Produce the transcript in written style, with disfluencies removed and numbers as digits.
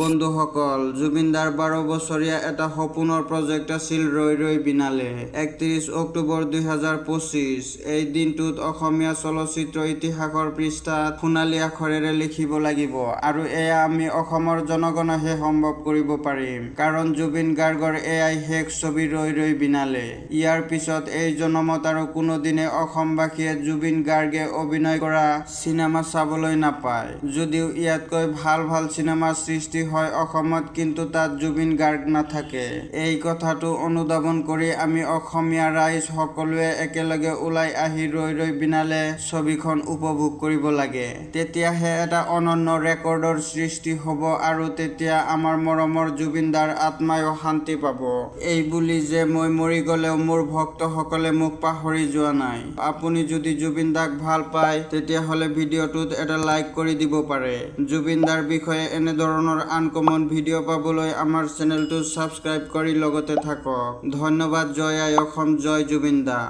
বন্ধুসকল, জুবিনদাৰ 12 বছৰীয়া এটা সপোনৰ প্ৰজেক্ট আছিল ৰৈ ৰৈ বিনালে। 31 অক্টোবৰ 2025 এই দিনটোত অসমীয়া চলচ্চিত্ৰ ইতিহাসৰ পৃষ্ঠাত সোণালী আখৰেৰে লিখিব লাগিব আৰু এয়া আমি অসমৰ জনগণেহে সম্ভৱ কৰিব পাৰিম। কাৰণ জুবিন গাৰ্গৰ এয়াই শেষ ছবি ৰৈ ৰৈ বিনালে। ইয়াৰ পিছত এই জনমত আৰু কোনোদিনে অসমবাসীয়ে জুবিন গাৰ্গে অভিনয় কৰা চিনেমা চাবলৈ নাপায়। যদিও ইয়াতকৈ ভাল ভাল চিনেমাৰ সৃষ্টি হয় অসমত, কিন্তু তাত জুবিন গাৰ্গ নাথাকে। এই কথাটো অনুধাৱন কৰি আমি অসমীয়া ৰাইজ সকলোৱে একেলগে ওলাই আহি ৰৈ ৰৈ বিনালে ছবিখন উপভোগ কৰিব লাগে। তেতিয়াহে এটা অনন্য ৰেকৰ্ডৰ সৃষ্টি হ'ব আৰু তেতিয়া আমাৰ মৰমৰ জুবিনদাৰ আত্মায়ো শান্তি পাব। এই বুলি যে মই মৰি গলেও মোৰ ভক্তসকলে মোক পাহৰি যোৱা নাই। আপুনি যদি জুবিনদাক ভাল পায় তেতিয়াহ'লে ভিডিঅ'টোত এটা লাইক কৰি দিব পাৰে। জুবিনদাৰ বিষয়ে এনেধৰণৰ আনকমন ভিডিঅ' পাবলৈ আমাৰ চেনেলটো ছাবস্ক্ৰাইব কৰি লগতে থাকক। ধন্যবাদ। জয় আই অসম, জয় জুবিনদা।